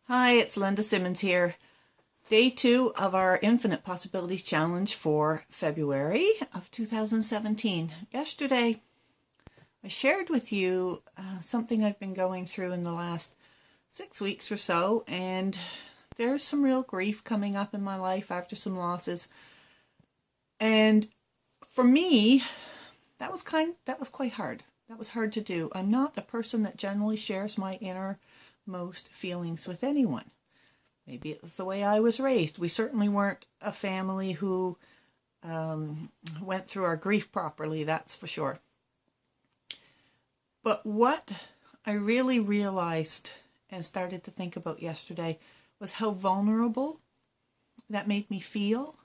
Hi, it's Linda Symonds here. Day 2 of our Infinite Possibilities Challenge for February of 2017. Yesterday, I shared with you something I've been going through in the last 6 weeks or so, and there's some real grief coming up in my life after some losses. And for me, that was quite hard. That was hard to do. I'm not a person that generally shares my innermost feelings with anyone. Maybe it was the way I was raised. We certainly weren't a family who went through our grief properly, that's for sure. But what I really realized and started to think about yesterday was how vulnerable that made me feel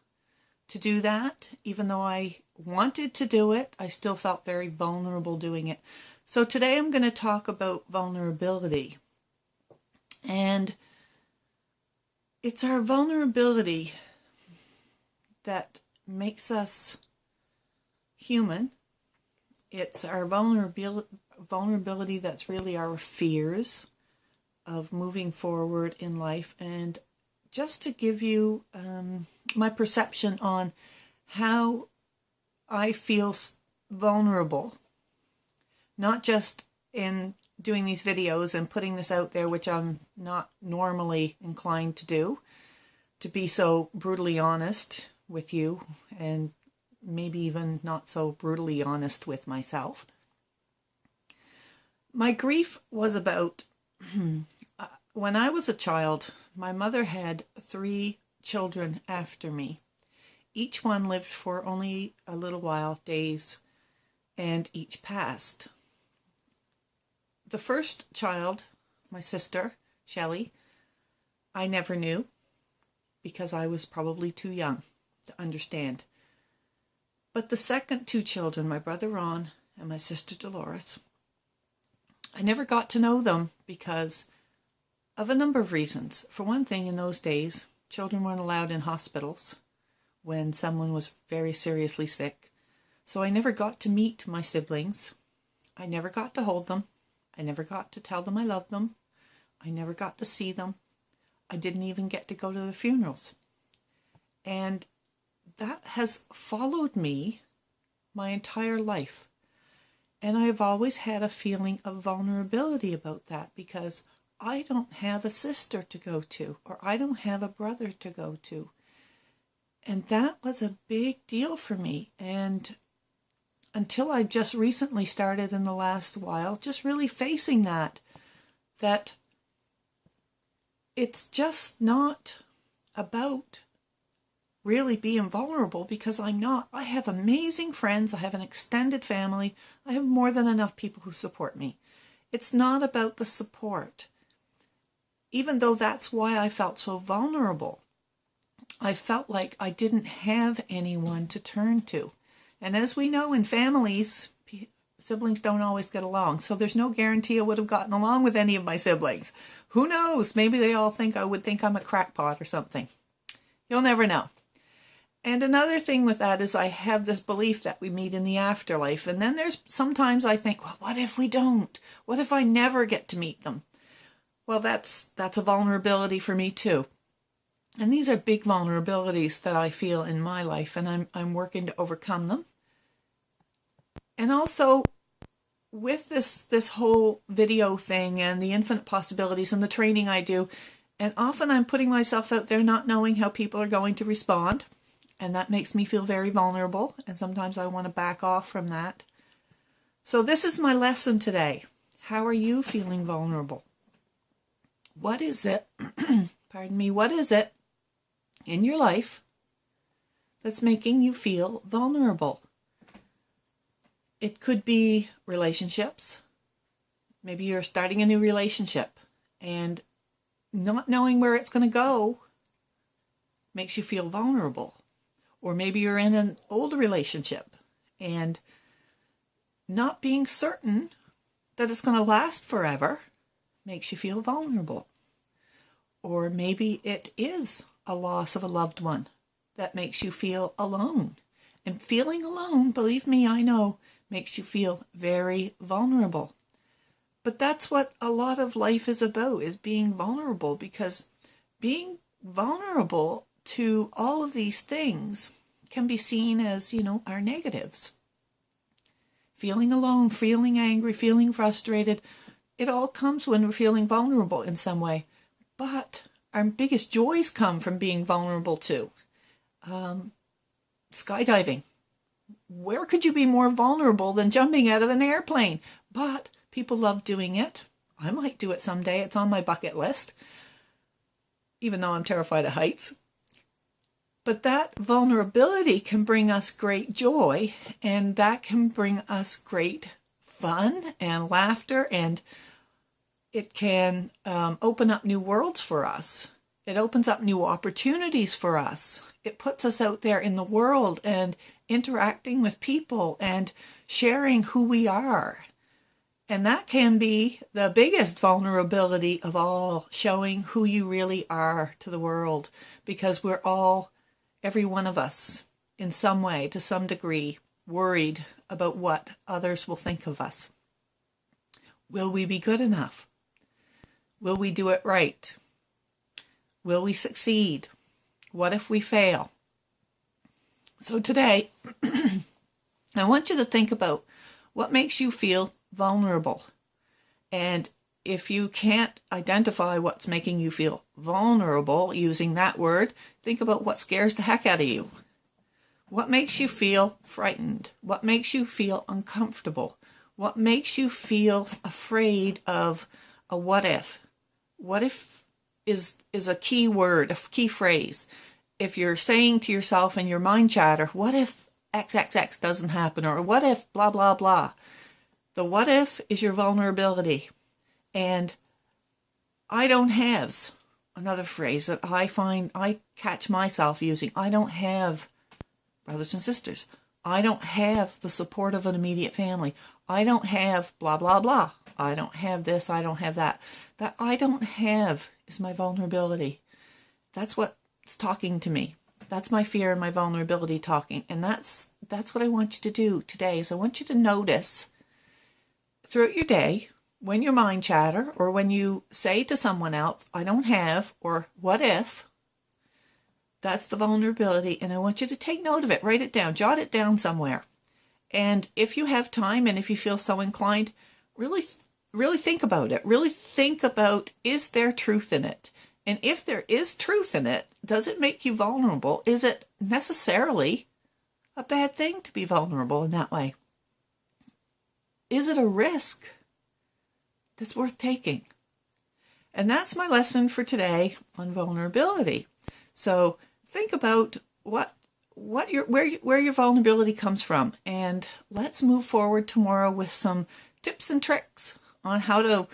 to do that. Even though I wanted to do it, I still felt very vulnerable doing it. So today I'm going to talk about vulnerability. And it's our vulnerability that makes us human. It's our vulnerability that's really our fears of moving forward in life. And just to give you my perception on how I feel vulnerable, not just in doing these videos and putting this out there, which I'm not normally inclined to do, to be so brutally honest with you and maybe even not so brutally honest with myself. My grief was about when I was a child. My mother had 3 children after me. Each one lived for only a little while, days, and each passed. The first child, my sister, Shelley, I never knew because I was probably too young to understand. But the second 2 children, my brother Ron and my sister Dolores, I never got to know them because of a number of reasons. For one thing, in those days, children weren't allowed in hospitals when someone was very seriously sick. So I never got to meet my siblings. I never got to hold them. I never got to tell them I loved them. I never got to see them. I didn't even get to go to the funerals. And that has followed me my entire life. And I've always had a feeling of vulnerability about that because I don't have a sister to go to, or I don't have a brother to go to. And that was a big deal for me. And until I just recently started in the last while, just really facing that it's just not about really being vulnerable, because I'm not. I have amazing friends. I have an extended family. I have more than enough people who support me. It's not about the support. Even though that's why I felt so vulnerable. I felt like I didn't have anyone to turn to. And as we know, in families, siblings don't always get along. So there's no guarantee I would have gotten along with any of my siblings. Who knows? Maybe they all think I'm a crackpot or something. You'll never know. And another thing with that is I have this belief that we meet in the afterlife. And then there's sometimes I think, well, what if we don't? What if I never get to meet them? Well, that's a vulnerability for me too. And these are big vulnerabilities that I feel in my life, and I'm working to overcome them. And also, with this whole video thing and the infinite possibilities and the training I do, and often I'm putting myself out there not knowing how people are going to respond, and that makes me feel very vulnerable, and sometimes I want to back off from that. So this is my lesson today. How are you feeling vulnerable? What is it, what is it in your life that's making you feel vulnerable? It could be relationships. Maybe you're starting a new relationship and not knowing where it's going to go makes you feel vulnerable. Or maybe you're in an old relationship and not being certain that it's going to last forever makes you feel vulnerable. Or maybe it is a loss of a loved one that makes you feel alone. And feeling alone, believe me, I know, makes you feel very vulnerable. But that's what a lot of life is about, is being vulnerable, because being vulnerable to all of these things can be seen as, our negatives. Feeling alone, feeling angry, feeling frustrated, it all comes when we're feeling vulnerable in some way. But our biggest joys come from being vulnerable too. Skydiving. Where could you be more vulnerable than jumping out of an airplane? But people love doing it. I might do it someday. It's on my bucket list, even though I'm terrified of heights. But that vulnerability can bring us great joy, and that can bring us great fun and laughter, and it can open up new worlds for us. It opens up new opportunities for us. It puts us out there in the world and interacting with people and sharing who we are. And that can be the biggest vulnerability of all, showing who you really are to the world, because we're all, every one of us, in some way, to some degree, worried about what others will think of us. Will we be good enough? Will we do it right? Will we succeed? What if we fail? So today, I want you to think about what makes you feel vulnerable. And if you can't identify what's making you feel vulnerable using that word, think about what scares the heck out of you. What makes you feel frightened? What makes you feel uncomfortable? What makes you feel afraid of a what if? What if is a key word, a key phrase. If you're saying to yourself in your mind chatter, what if XXX doesn't happen? Or what if blah, blah, blah? The what if is your vulnerability. And I don't have, another phrase that I find I catch myself using, I don't have brothers and sisters. I don't have the support of an immediate family. I don't have blah, blah, blah. I don't have this, I don't have that. That I don't have is my vulnerability. That's what's talking to me. That's my fear and my vulnerability talking. And that's what I want you to do today, is I want you to notice throughout your day, when your mind chatter, or when you say to someone else, I don't have, or what if, that's the vulnerability. And I want you to take note of it, write it down, jot it down somewhere. And if you have time, and if you feel so inclined, really think about it. Really think about, is there truth in it? And if there is truth in it, does it make you vulnerable? Is it necessarily a bad thing to be vulnerable in that way? Is it a risk that's worth taking? And that's my lesson for today on vulnerability. So think about where your vulnerability comes from, and let's move forward tomorrow with some tips and tricks on how to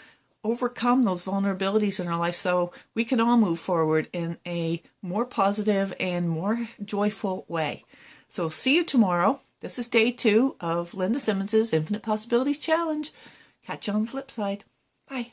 overcome those vulnerabilities in our life so we can all move forward in a more positive and more joyful way. So see you tomorrow. This is day 2 of Linda Symonds' Infinite Possibilities Challenge. Catch you on the flip side. Bye.